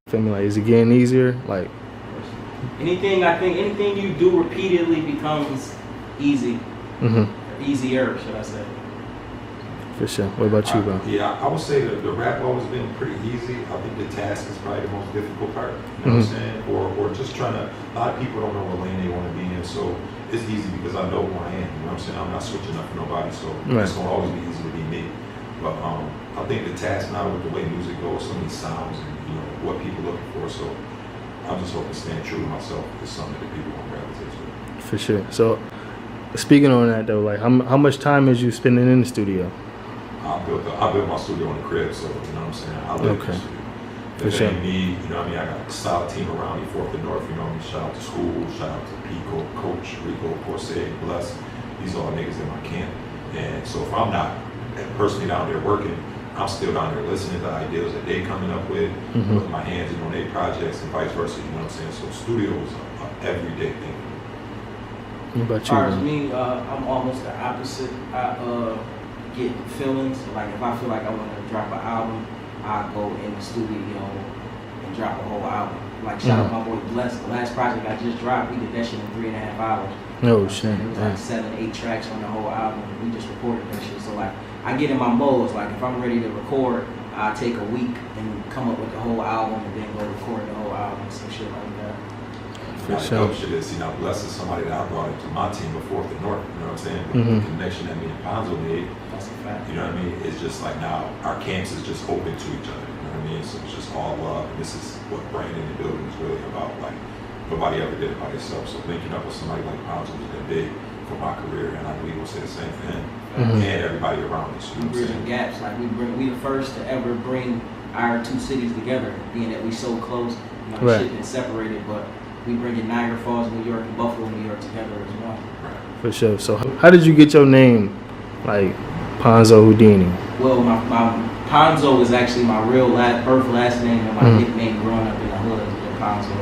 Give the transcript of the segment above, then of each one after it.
Feel me? Like, is it getting easier? Like, anything you do repeatedly becomes easy. Easier, should I say. For sure. What about you, bro? Yeah, I would say that the rap always been pretty easy. I think the task is probably the most difficult part. You know what I'm saying? Or just trying to, a lot of people don't know what lane they want to be in, so it's easy because I know who I am. You know what I'm saying? I'm not switching up for nobody, so it's going to always be easy to be me. But I think the task now with the way music goes, so many sounds and, you know, what people looking for, so I'm just hoping to stand true to myself is something that people want to gravitate to. For sure. So, speaking on that though, like, how much time is you spending in the studio? I built my studio in the crib, so you know what I'm saying? I live in the studio. For if sure. it ain't me, you know what I mean? I got a solid team around me, 4th and North, you know what I mean? Shout out to school, shout out to Pico, Coach, Rico, Corsair, Bless. These are all niggas in my camp. And so if I'm not personally down there working, I'm still down there listening to ideas that they coming up with, putting my hands in on their projects and vice versa, you know what I'm saying? So studio is an everyday thing. What about As you? far as me, I'm almost the opposite. I get feelings. Like if I feel like I want to drop an album, I go in the studio and drop a whole album. Like shout out my boy Bless. The last project I just dropped, we did that shit in 3.5 hours. Oh shit. It was like 7-8 tracks on the whole album. We just recorded that shit. So like I get in my modes. Like if I'm ready to record, I take a week and come up with the whole album and then go record the whole album. Some shit like that. For sure. Shit is, you know, Bless is somebody that I brought into my team before the North, you know what I'm saying? The connection that me and Ponzo made, That's a fact. you know what I mean? It's just like now our camps is just open to each other, you know what I mean? So it's just all love, and this is what branding the building is really about. Like nobody ever did it by themselves. So linking up with somebody like Ponzo has been big for my career, and I believe we'll say the same for him and everybody around us. You know what I'm saying? Gaps, like we the first to ever bring our two cities together, being that we so close. You know, shit been separated, but we bringing Niagara Falls, New York, and Buffalo, New York together as well. For sure. So how did you get your name, like Ponzo Houdini? Well, my Ponzo is actually my real last name, and my nickname growing up in the hood is Ponzo.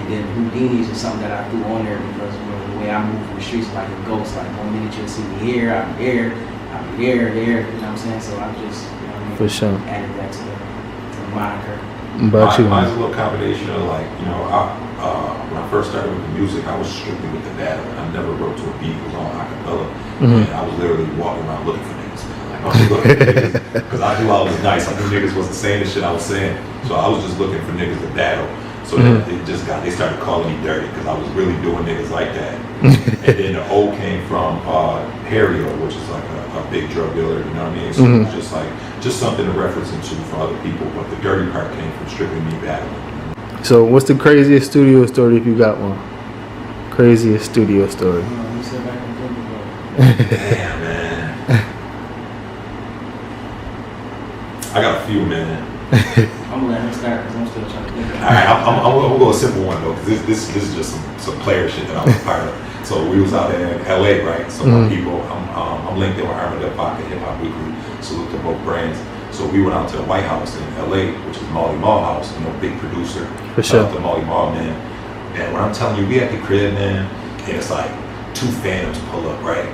And then Houdini is just something that I threw on there because you know, the way I move in the streets is like a ghost. Like 1 minute you'll see me here, I'll be there, there, you know what I'm saying? So I just, you know what I mean? For sure. Added that to the moniker. But mine's a little combination of like, you know, when I first started with the music, I was strictly with the battle. I never wrote to a beat, it was all acapella. And I was literally walking around looking for niggas, man. Like, I was looking for niggas, because I knew I was nice. I knew niggas wasn't saying the shit I was saying. So I was just looking for niggas to battle. So they started calling me dirty, because I was really doing niggas like that. And then the O came from Harry, which is like a big drug dealer, you know what I mean? So it was just like, just something to reference into for other people. But the dirty part came from strictly me battling. So what's the craziest studio story if you got one? Craziest studio story. Let me sit back and think about it. Damn, man. I got a few, man. I'm gonna let him start because I'm still trying to think of it. Alright, I'm gonna go a simple one though, because this is just some player shit that I was part of. So we was out in LA, right? So my people, I'm linked in with Armored Up Pocket, Hip Hop Weekly, salute to both brands. So we went out to the White House in LA, which is Molly Mall House, you know, big producer. For sure. Shout out to Molly Mall, man. And when I'm telling you, we at the crib, man, and it's like 2 Phantoms pull up, right?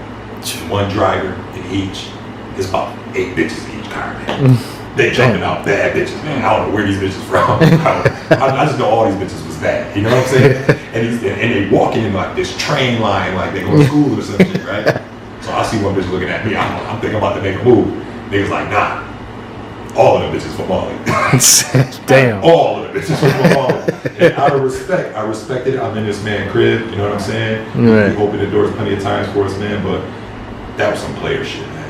1 driver in each. It's about 8 bitches in each car, man. They jumping out bad bitches, man. I don't know where these bitches from. I just know all these bitches was bad. You know what I'm saying? And they walking in like this train line, like they go to school or some shit, right? So I see one bitch looking at me. I'm thinking about to make a move. Niggas like, nah. All of the bitches from Molly. Damn. All of the bitches from Molly. And out of respect, I respected it. I'm in this man's crib. You know what I'm saying? Right. He opened the doors plenty of times for us, man. But that was some player shit, man.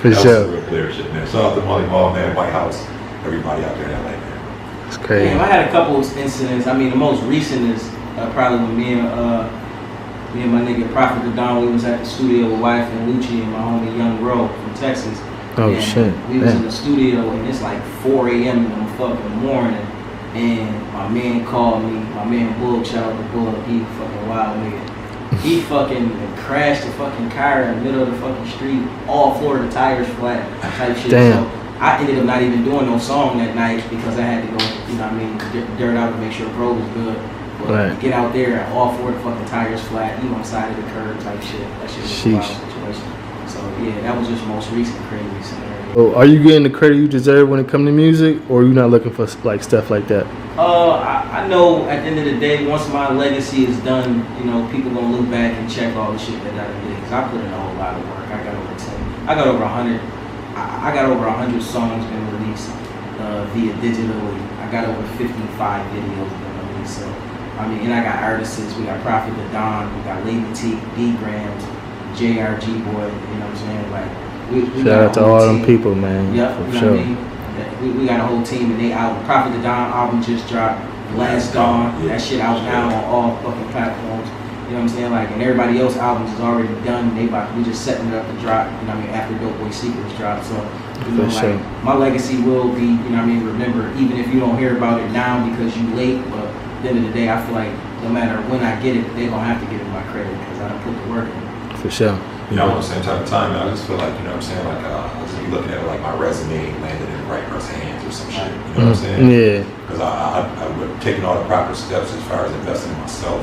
For that sure. was some real player shit, man. Shout out to Molly Mall, man, White House, everybody out there in LA, man. It's crazy. Damn, I had a couple of incidents. I mean, the most recent is probably when me and my nigga Prophet the Don, we was at the studio with Wife and Lucci and my homie Young Ro from Texas. Oh and shit. We was in the studio and it's like 4 a.m. in the fucking morning. And my man called me, my man Bull, shout out to Bull, he fucking wild nigga. He fucking crashed the fucking car in the middle of the fucking street, all Florida tires flat type shit. Damn. So I ended up not even doing no song that night because I had to go, you know what I mean, dirt out to make sure the road was good. But get out there and all 4 fucking tires flat, you on the side of the curb type shit. That shit was a wild situation. So yeah, that was just most recent crazy scenario. Oh, are you getting the credit you deserve when it comes to music, or are you not looking for like stuff like that? I know at the end of the day, once my legacy is done, you know, people gonna look back and check all the shit that I did, because I put in a whole lot of work. I got over 10. I got over 100. I got over 100 songs been released via digitally. I got over 55 videos been released. So, I mean, and I got artists. We got Prophet the Don. We got Lady T, D Grams, JRG Boy. You know what I'm saying? Like, we Shout out to all them people, man. Yep, for you know sure. what I mean? We got a whole team, and they album, Prophet the Don album just dropped. Last Dawn, that shit out now on all fucking platforms. You know what I'm saying? Like, and everybody else's albums is already done. We just setting it up to drop. You know what I mean? After Dope Boy Secrets drop. So, you know, For like, my legacy will be, you know what I mean, remember, even if you don't hear about it now because you late, but at the end of the day, I feel like no matter when I get it, they're gonna have to give me my credit because I done put the work in. For sure. You know, I'm on the same type of time, man. I just feel like, you know what I'm saying, like, I'll just be looking at it like my resume landed in the right person's hands or some shit. You know what I'm saying? Yeah. Because I've taken all the proper steps as far as investing in myself,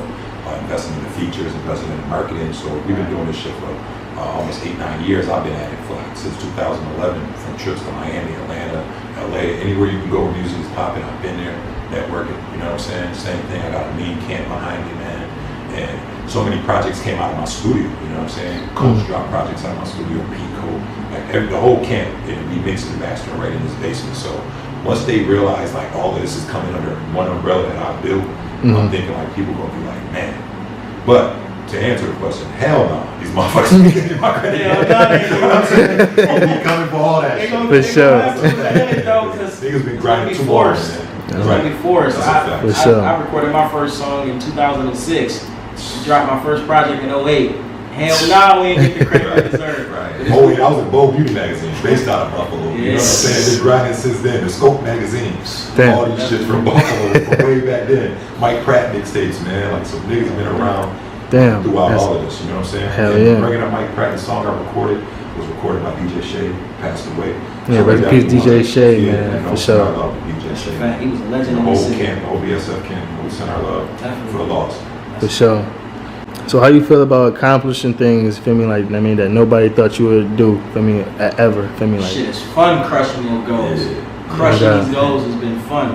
investing in the features, investing in the marketing. So we've been doing this shit for almost 8-9 years. I've been at it for like since 2011, from trips to Miami, Atlanta, LA, anywhere you can go where music is popping. I've been there networking. You know what I'm saying? Same thing. I got a mean camp behind me, man. And so many projects came out of my studio. You know what I'm saying? Coach dropped projects out of my studio. Pico, like the whole camp, and we mixed and mastered right in this basement. So once they realize like all of this is coming under one umbrella that I built, I'm thinking like people gonna be like, man. But to answer the question, hell no, these motherfuckers ain't giving me my credit. You know what I'm saying? I'm be coming for all that shit. For sure. Niggas been grinding too hard, man. It's gonna be forced. I recorded my first song in 2006. Dropped my first project in 08. Hell no, we ain't get the credit we deserve. Right. Oh, yeah, I was in Bold Beauty magazine, based out of Buffalo. You know what I'm saying? Been grinding since then. The Scope magazine. Damn. All these shit from Buffalo from way back then. Mike Pratt mixtapes, man. Like some niggas have been around throughout all of this. You know what I'm saying? Hell and yeah. Bringing up Mike Pratt, the song I recorded was recorded by DJ Shay, passed away. Yeah, rest in peace, DJ Shay, man, for sure. I love DJ Shay. He was a legend The in the whole city. camp, the whole BSF camp, we sent our love for the loss. For sure. So how you feel about accomplishing things, feel me, like, I mean, that nobody thought you would do, feel me, ever, feel me, like. Shit, it's fun crushing your goals. Crushing these goals has been fun.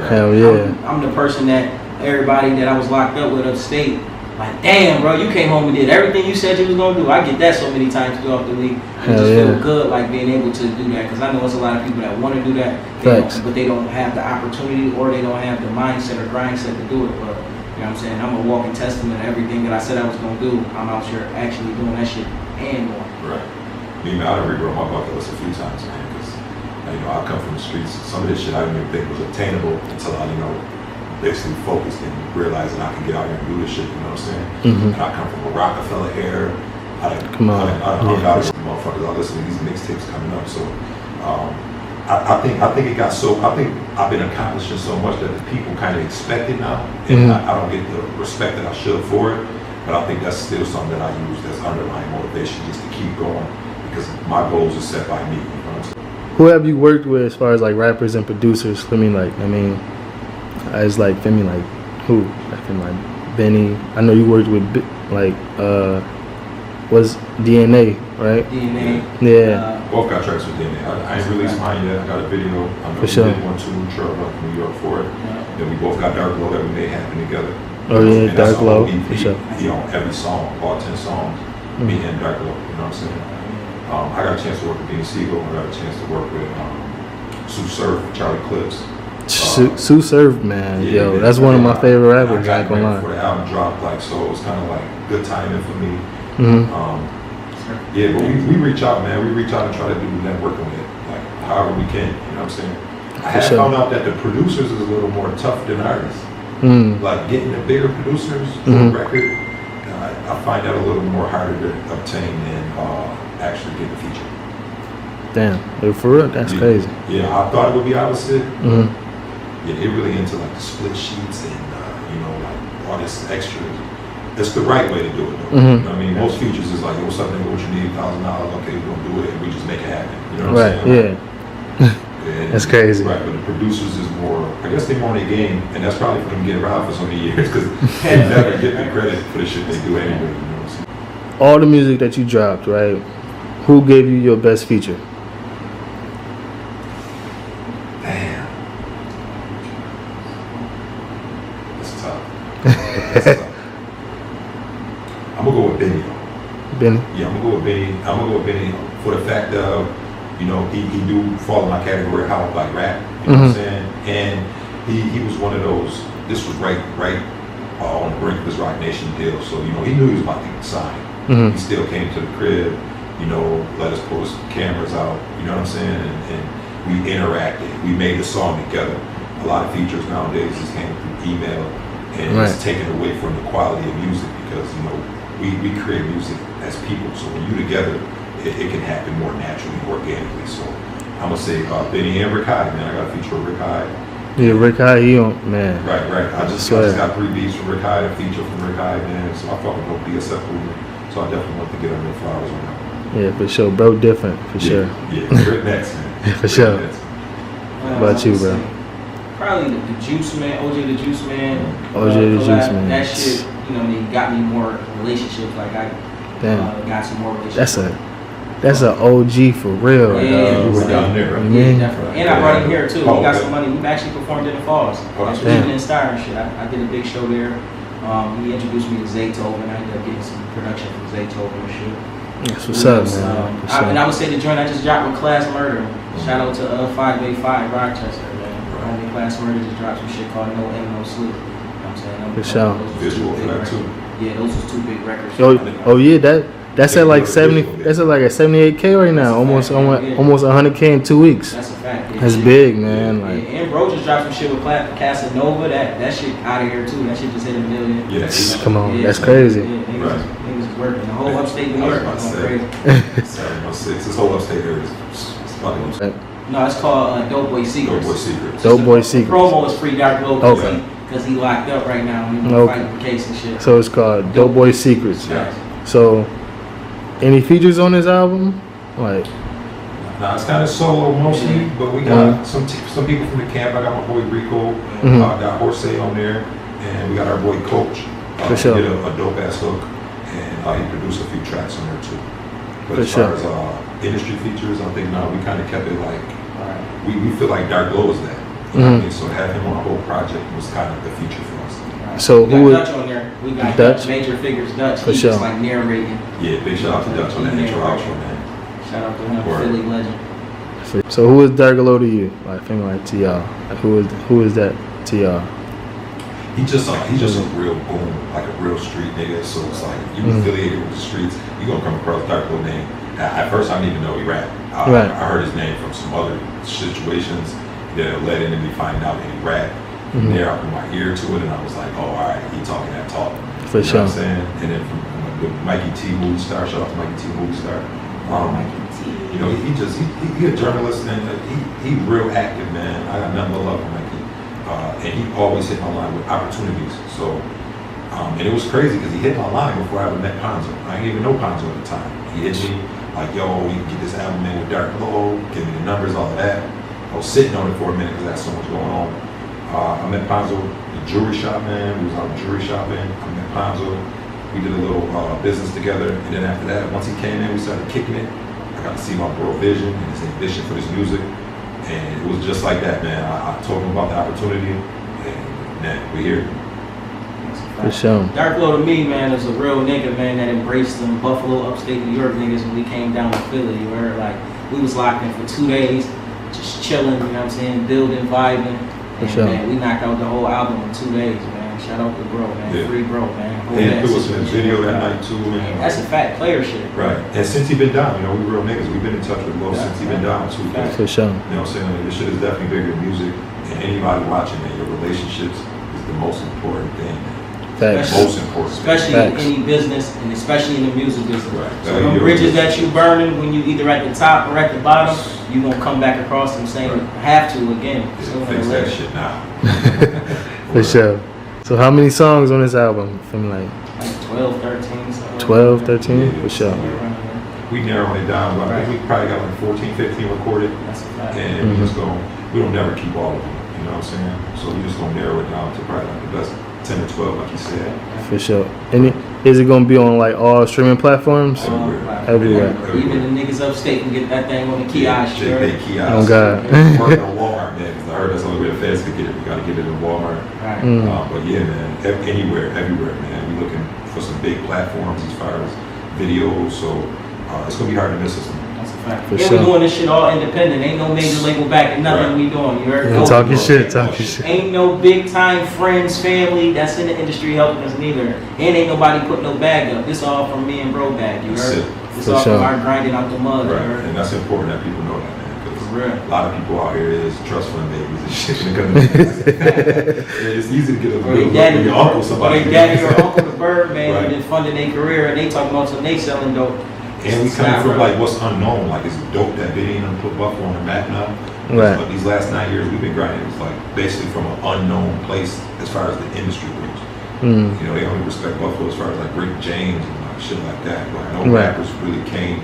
Hell yeah. I'm the person that everybody that I was locked up with upstate, like, damn, bro, you came home and did everything you said you was gonna do. I get that so many times throughout the week. It just feel good, like, being able to do that, because I know there's a lot of people that want to do that, but they don't have the opportunity or they don't have the mindset or grind set to do it. But you know what I'm saying? I'm a walking testament to everything that I said I was gonna do. I'm out here actually doing that shit and more. Right. Me, man, I done rewrote my bucket list a few times, man, because you know, I come from the streets. Some of this shit I didn't even think was attainable until I, you know, basically focused and realized that I could get out here and do this shit. You know what I'm saying? And I come from a Rockefeller era. I got it, motherfuckers. I listen to these mixtapes coming up, so. I think it got so. I think I've been accomplishing so much that the people kind of expect it now, and I don't get the respect that I should for it. But I think that's still something that I use as underlying motivation just to keep going, because my goals are set by me. You know what I'm saying? Who have you worked with as far as like rappers and producers? I mean, as like, I mean, like who? I feel like Benny. I know you worked with like was DNA, right? DNA. Yeah. Both got tracks with DNA. I ain't released mine yet. I got a video. I know we did one too. Trevor up in New York for it. Then we both got Dark Glow that we made happen together. Oh yeah, and Dark Glow for sure. He on every song, all 10 songs. Me and Dark Glow. You know what I'm saying? I got a chance to work with Beanie Siegel. I got a chance to work with Sue Surf, Charlie Clips. Sue Surf, man, yo, that's one of my favorite rappers. I got right before the album dropped, like, so it was kind of like good timing for me. Yeah, but we reach out, man. We reach out and try to do networking with, like, however we can. You know what I'm saying? I have found out that the producers is a little more tough than artists. Like getting the bigger producers for a record, I find that a little more harder to obtain than actually get the feature. Damn, for real, that's crazy. Yeah, I thought it would be opposite. Yeah, they really into like the split sheets and you know, like all this extra. It's the right way to do it, though. You know what I mean? Most features is like, yo, what's up, nigga, what you need, $1,000, okay, we're gonna do it, and we just make it happen. You know what I'm saying? Yeah. That's crazy. Right, but the producers is more, I guess they more on their game, and that's probably for them getting around for so many years, because they never get the credit for the shit they do anyway, you know what I'm saying? All the music that you dropped, right? Who gave you your best feature? Damn. That's tough. That's tough. I'm gonna go with Benny. Benny? Yeah, I'm gonna go with Benny for the fact of, you know, he do fall in my category of how I like rap. You know what I'm saying? And he was one of those. This was right on the brink of his Rock Nation deal. So, you know, he knew he was about to get signed. He still came to the crib, you know, let us post cameras out, you know what I'm saying? And we interacted. We made the song together. A lot of features nowadays just came through email, and it's taken away from the quality of music because, you know, we create music as people. So when you together, it can happen more naturally, organically. So I'm gonna say Benny and Rick Hyde, man. I got a feature with Rick Hyde. Yeah, Rick Hyde, he on, man. Right. I just got 3 beats from Rick Hyde, a feature from Rick Hyde, man. So I fucking hope DSF movement. So I definitely want to get him the flowers on that. Yeah, for sure. Bro, different, for sure. Yeah, Rick next, man. For sure. How about you, bro? Probably the Juice Man, OJ the Juice Man. OJ the Juice Man. That shit, you know, it got me more relationships. Like I got some more relationships. That's an OG for real. Yeah, you were down there, right? Yeah, definitely. And I brought him here too. Oh, he got okay. some money. We actually performed in the Falls. That's Evening Star and shit. I did a big show there. He introduced me to Zaytoven. I ended up getting some production from Zaytoven and shit. That's what's up, man. And I would say the joint I just dropped with Class Murder. Shout out to 585 Rochester, man. Class Murder just dropped some shit called No Aim No Sleep. You know what I'm saying? For sure. Visual for that too. Yeah, those was 2 big records. Oh yeah, that's at like 70. That's at like at 78K right now. Almost 100K in 2 weeks. That's a fact. That's big, man. Like, and bro just dropped some shit with Casanova. That shit out of here too. That shit just hit $1 million. Yeah, come on, that's crazy. Niggas is working. The whole upstate New York is going crazy. 706. This whole upstate area is fucking. No, it's called Dope Boy Secrets. Dope Boy Secrets. The promo is free Dark Low. Okay. Because he locked up right now. And he's fighting for case and shit. So it's called Dope Boy Secrets. Yeah. So, any features on this album? Like, Nah, it's kind of solo mostly, but we got some people from the camp. I got my boy Rico, got Horsey on there, and we got our boy Coach. For sure. He did a dope ass hook, and he produced a few tracks on there too. But For as far as industry features, I think we kind of kept it like we feel like Dark Glow is that. You know what I mean? So having him on the whole project was kind of the feature for us. So we got Dutch on there. We got Dutch? Major Figures Dutch. For He's sure. just like narrating. Yeah, big shout out to Dutch on that intro outro, man. Shout out to him, Philly legend. So who is Dark Glow to you? Like, family, like to y'all. Like, who is that to y'all? He's just a real boom, like a real street nigga. So it's like you affiliated with the streets, you gonna come across Dark Glow name. At first, I didn't even know he rapped. I heard his name from some other situations that led into me finding out that he rapped. From there, I put my ear to it, and I was like, oh, all right, he talking that talk. For you sure. know what I'm saying? And then from Mikey T, movie star, shout out to Mikey T, movie star. You know, he a journalist, and he real active, man. I got nothing but love for Mikey. And he always hit my line with opportunities. So, and it was crazy because he hit my line before I ever met Ponzo. I didn't even know Ponzo at the time. He hit me like, yo, we can get this album in with Dark Glow, give me the numbers, all of that. I was sitting on it for a minute because I had so much going on. I met Ponzo at the jewelry shop, man. We was out jewelry shopping. I met Ponzo. We did a little business together. And then after that, once he came in, we started kicking it. I got to see my bro vision and his ambition for this music. And it was just like that, man. I told him about the opportunity, and man, we here. For sure. Dark Glow to me, man, is a real nigga, man, that embraced them Buffalo, upstate New York niggas when we came down to Philly. Where like we was locked in for 2 days, just chilling, you know what I'm saying, building, vibing. And For sure. man, we knocked out the whole album in 2 days, man. Shout out to bro, man. Yeah. Free bro, man. And it was in the video that night too, man. That's a fact, player shit. Right. And since he been down, you know, we real niggas. We've been in touch with Lil since he been down too. For sure. You know what I'm saying? This shit is definitely bigger than music. And anybody watching it, your relationships is the most important thing. Facts. Most important. Especially Facts. in any business, and especially in the music business. Right. So the bridges that you burning when you either at the top or at the bottom, you gonna come back across them saying have to again. Yeah, fix that shit now. For sure. So how many songs on this album? From like 12, 13, something. 12, 13? Yeah. For sure. We narrowed it down, but I think we probably got like 14, 15 recorded. That's a fact. And we just we don't never keep all of them. You know what I'm saying? So we just gonna narrow it down to probably like the best 10 or 12, like you said. For sure. Is it gonna be on like all streaming platforms? Everywhere. Even the niggas upstate can get that thing on the kiosk. Yeah, they kiosk. Oh God. Working on Walmart, man. 'Cause I heard that's the only way the feds could get it. We gotta get it in Walmart. Right. But yeah, man, anywhere, everywhere, man. We looking for some big platforms as far as videos. So it's gonna be hard to miss us. That's a fact. For Yeah, sure. we doing this shit all independent. Ain't no major label backing nothing we doing. You heard? Yeah, talking shit. Ain't no big time friends, family that's in the industry helping us neither. And ain't nobody put no bag up. This all from me and bro bag. You heard? This For all sure. from our grinding out the mud. Right, You heard? and that's important that people know that, man. 'Cause For real. a lot of people out here is trust fund babies and shit. It's easy to get a Or they bill daddy, from your uncle, somebody. or they daddy or uncle the Birdman Right. and then funding their career and they talking about some they selling dope. And we It's coming not from real. like what's unknown. Like it's dope that Biddy and them put Buffalo on the map now. Right. But these last 9 years we've been grinding. It's like basically from an unknown place as far as the industry goes. Mm. You know, they only respect Buffalo as far as like Rick James and like shit like that. But no Right. rappers really came.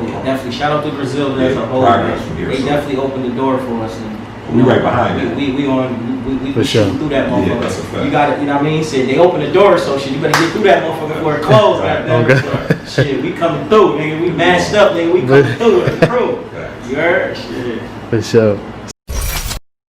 Yeah, definitely. Shout out to Brazil as a whole. progress Man. from here, They so- definitely opened the door for us. And, We right behind it. We For sure. shoot through that motherfucker. Yeah, that's a fact. You got it. You know what I mean? Said they opened the door, so shit. You better get through that motherfucker before it closed. Right. Goddamn. Okay. So, shit, we coming through, nigga. We mashed up, nigga. We coming through. The crew. Facts. You heard? Shit. For sure.